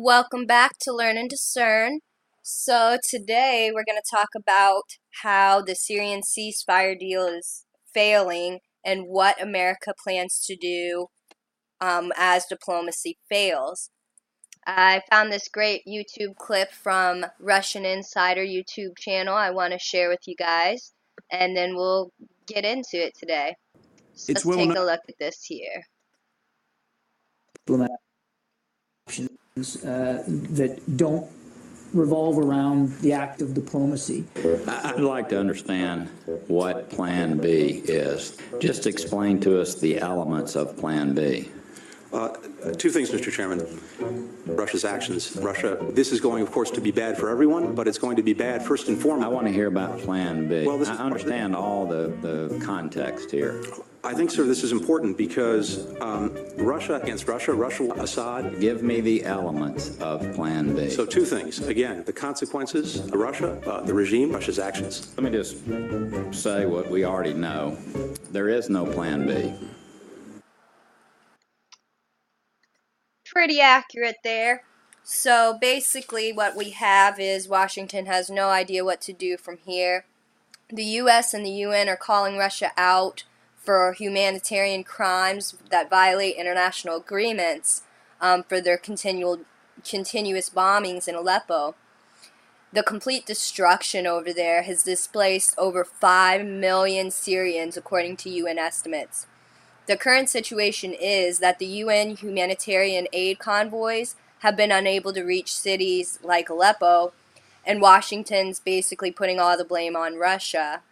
Welcome back to Learn and Discern. So today we're going to talk about how the Syrian ceasefire deal is failing and what America plans to do as diplomacy fails. I found this great YouTube clip from Russian Insider YouTube channel I want to share with you guys, and then we'll get into it today. So It's let's well take known a look at this here. Options that don't revolve around the act of diplomacy. I'd like to understand what Plan B is. Just explain to us the elements of Plan B. Two things, Mr. Chairman. Russia's actions. This is going, of course, to be bad for everyone, but it's going to be bad first and foremost. I want to hear about Plan B. Well, I understand all the context here. I think, sir, this is important because Russia against Russia, Assad. Give me the elements of Plan B. So two things. Again, the consequences of Russia, the regime, Russia's actions. Let me just say what we already know. There is no Plan B. Pretty accurate there. So basically what we have is Washington has no idea what to do from here. The U.S. and the UN are calling Russia out for humanitarian crimes that violate international agreements for their continuous bombings in Aleppo. The complete destruction over there has displaced over 5 million Syrians according to UN estimates. The current situation is that the UN humanitarian aid convoys have been unable to reach cities like Aleppo, and Washington's basically putting all the blame on Russia.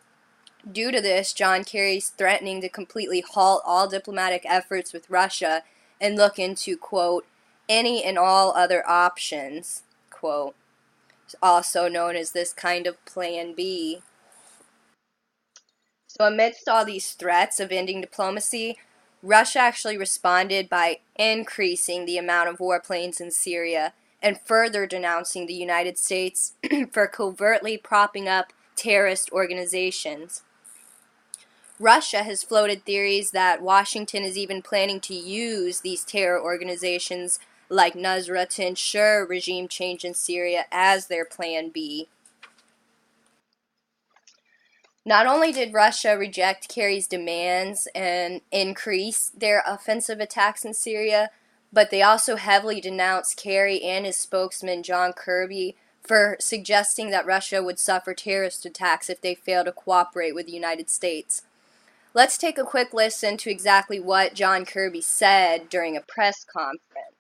Due to this, John Kerry's threatening to completely halt all diplomatic efforts with Russia and look into, quote, any and all other options, quote, also known as this kind of Plan B. So amidst all these threats of ending diplomacy, Russia actually responded by increasing the amount of warplanes in Syria and further denouncing the United States for covertly propping up terrorist organizations. Russia has floated theories that Washington is even planning to use these terror organizations like Nusra to ensure regime change in Syria as their Plan B. Not only did Russia reject Kerry's demands and increase their offensive attacks in Syria, but they also heavily denounced Kerry and his spokesman John Kirby for suggesting that Russia would suffer terrorist attacks if they fail to cooperate with the United States. Let's take a quick listen to exactly what John Kirby said during a press conference.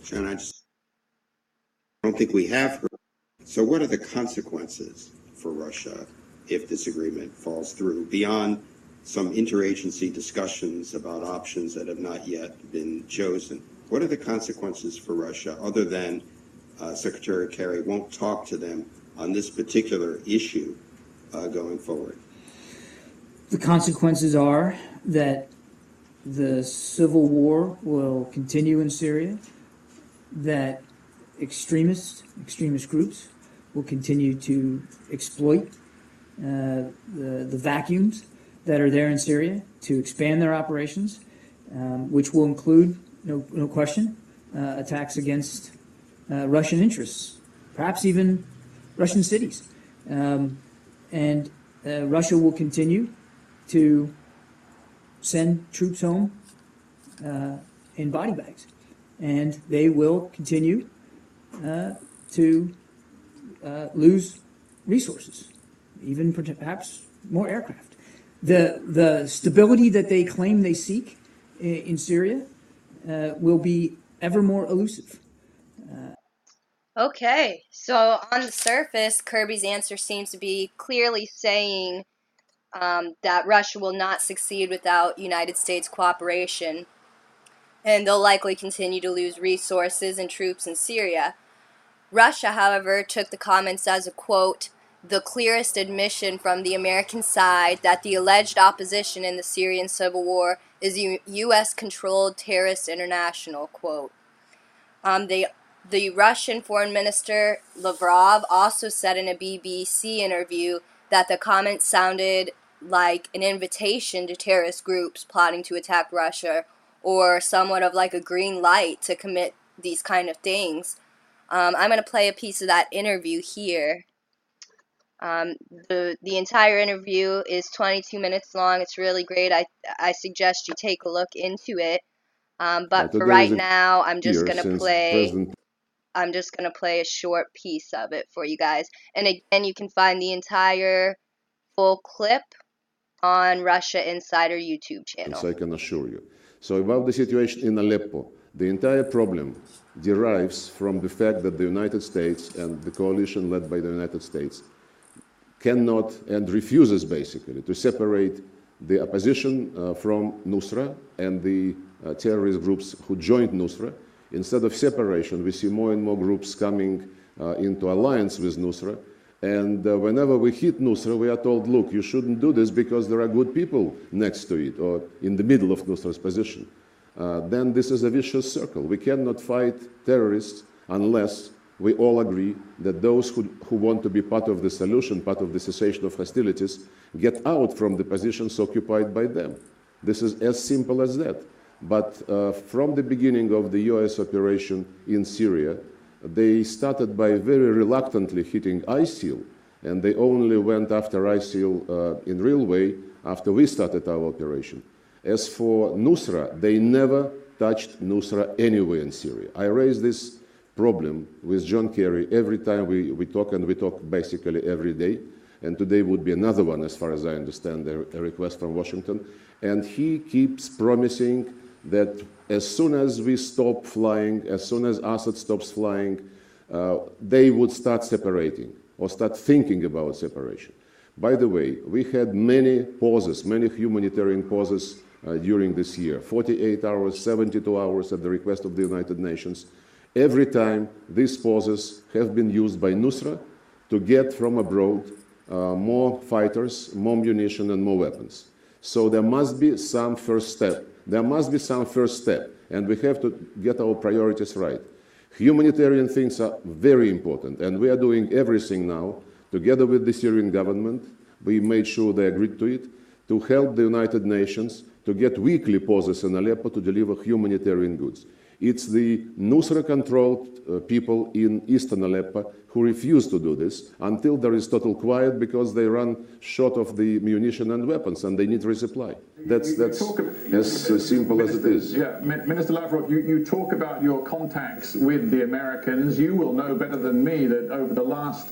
John, I don't think we have heard. So what are the consequences for Russia if this agreement falls through, beyond some interagency discussions about options that have not yet been chosen? What are the consequences for Russia other than Secretary Kerry won't talk to them on this particular issue going forward? The consequences are that the civil war will continue in Syria, that extremist groups will continue to exploit the vacuums that are there in Syria to expand their operations, which will include, no question, attacks against Russian interests, perhaps even Russian cities. And Russia will continue to send troops home in body bags. And they will continue to lose resources, even perhaps more aircraft. The stability that they claim they seek in Syria will be ever more elusive. Okay, so on the surface, Kirby's answer seems to be clearly saying that Russia will not succeed without United States cooperation, and they'll likely continue to lose resources and troops in Syria. Russia, however, took the comments as a, quote, the clearest admission from the American side that the alleged opposition in the Syrian civil war is U.S.-controlled terrorist international, quote. The Russian Foreign Minister Lavrov also said in a BBC interview that the comments sounded like an invitation to terrorist groups plotting to attack Russia, or somewhat of like a green light to commit these kind of things. I'm going to play a piece of that interview here. The entire interview is 22 minutes long. It's really great. I suggest you take a look into it. But for Today is right a now, I'm just year gonna since play. President I'm just gonna play a short piece of it for you guys. And again, you can find the entire full clip on Russia Insider YouTube channel. I can assure you. So about the situation in Aleppo, the entire problem derives from the fact that the United States and the coalition led by the United States cannot and refuses basically to separate the opposition from Nusra and the terrorist groups who joined Nusra. Instead of separation, we see more and more groups coming into alliance with Nusra. And whenever we hit Nusra, we are told, look, you shouldn't do this because there are good people next to it or in the middle of Nusra's position. Then this is a vicious circle. We cannot fight terrorists unless we all agree that those who want to be part of the solution, part of the cessation of hostilities, get out from the positions occupied by them. This is as simple as that. But from the beginning of the US operation in Syria, they started by very reluctantly hitting ISIL, and they only went after ISIL in real way after we started our operation. As for Nusra, they never touched Nusra anywhere in Syria. I raised this problem with John Kerry every time we talk, and we talk basically every day. And today would be another one, as far as I understand, a request from Washington. And he keeps promising that as soon as we stop flying, as soon as Assad stops flying, they would start separating or start thinking about separation. By the way, we had many pauses, many humanitarian pauses during this year, 48 hours, 72 hours at the request of the United Nations. Every time these pauses have been used by Nusra to get from abroad more fighters, more munition, and more weapons. So there must be some first step. There must be some first step, and we have to get our priorities right. Humanitarian things are very important, and we are doing everything now, together with the Syrian government. We made sure they agreed to it, to help the United Nations to get weekly pauses in Aleppo to deliver humanitarian goods. It's the Nusra-controlled people in eastern Aleppo who refuse to do this until there is total quiet because they run short of the munition and weapons and they need resupply. That's as simple as it is. Yeah, Minister Lavrov, you talk about your contacts with the Americans. You will know better than me that over the last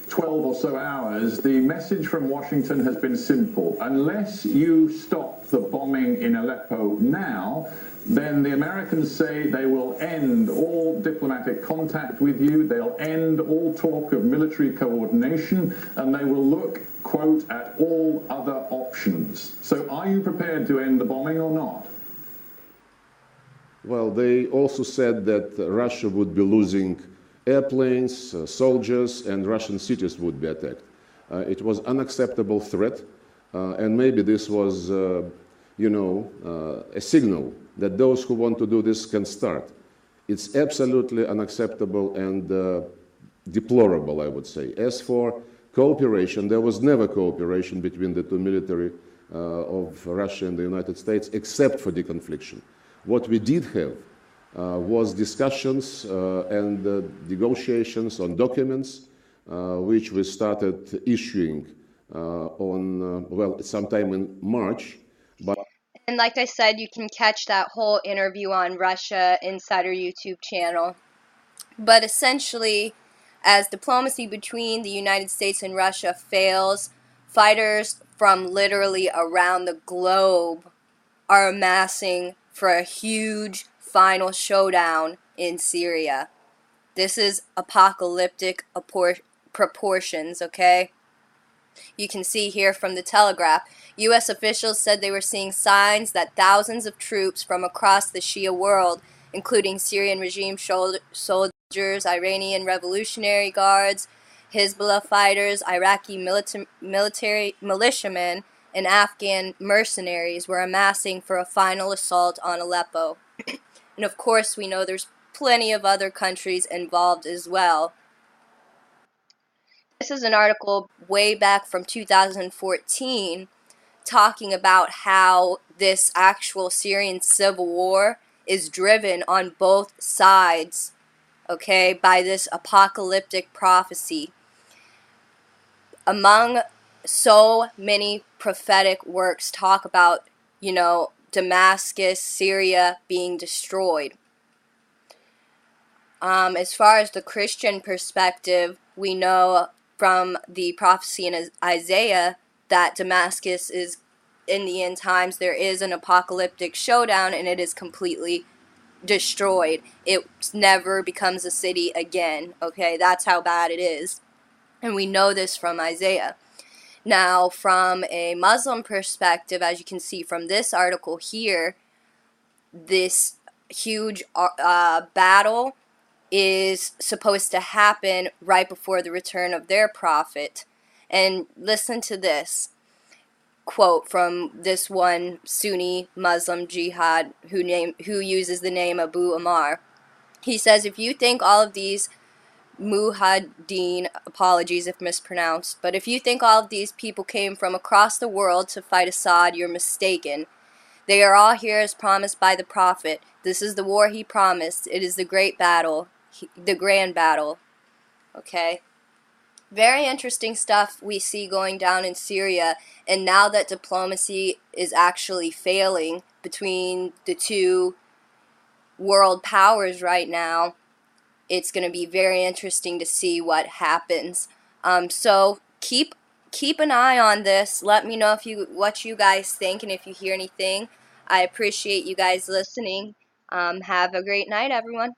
12 or so hours, the message from Washington has been simple. Unless you stop the bombing in Aleppo now, then the Americans say they will end all diplomatic contact with you, they'll end all talk of military coordination, and they will look, quote, at all other options. So are you prepared to end the bombing or not? Well, they also said that Russia would be losing airplanes, soldiers, and Russian cities would be attacked. It was an unacceptable threat, and maybe this was, a signal that those who want to do this can start. It's absolutely unacceptable and deplorable, I would say. As for cooperation, there was never cooperation between the two military of Russia and the United States, except for deconfliction. What we did have was discussions and negotiations on documents, which we started issuing sometime in March. And like I said, you can catch that whole interview on Russia Insider YouTube channel. But essentially, as diplomacy between the United States and Russia fails, fighters from literally around the globe are amassing for a huge final showdown in Syria. This is apocalyptic proportions, okay? You can see here from the Telegraph, U.S. officials said they were seeing signs that thousands of troops from across the Shia world, including Syrian regime soldiers, Iranian Revolutionary Guards, Hezbollah fighters, Iraqi militiamen, and Afghan mercenaries were amassing for a final assault on Aleppo. And of course, we know there's plenty of other countries involved as well. This is an article way back from 2014 talking about how this actual Syrian civil war is driven on both sides, okay, by this apocalyptic prophecy. Among so many prophetic works talk about, Damascus, Syria being destroyed. As far as the Christian perspective, we know from the prophecy in Isaiah that Damascus is, in the end times, there is an apocalyptic showdown and it is completely destroyed. It never becomes a city again, okay? That's how bad it is. And we know this from Isaiah. Now, from a Muslim perspective, as you can see from this article here, this huge battle is supposed to happen right before the return of their prophet. And listen to this quote from this one Sunni Muslim jihad who uses the name Abu Ammar. He says, if you think all of these Mujahideen, apologies if mispronounced, but if you think all of these people came from across the world to fight Assad, you're mistaken. They are all here as promised by the prophet. This is the war he promised. It is the great battle, the grand battle. Okay? Very interesting stuff we see going down in Syria, and now that diplomacy is actually failing between the two world powers right now, it's going to be very interesting to see what happens. So keep an eye on this. Let me know what you guys think and if you hear anything. I appreciate you guys listening. Have a great night, everyone.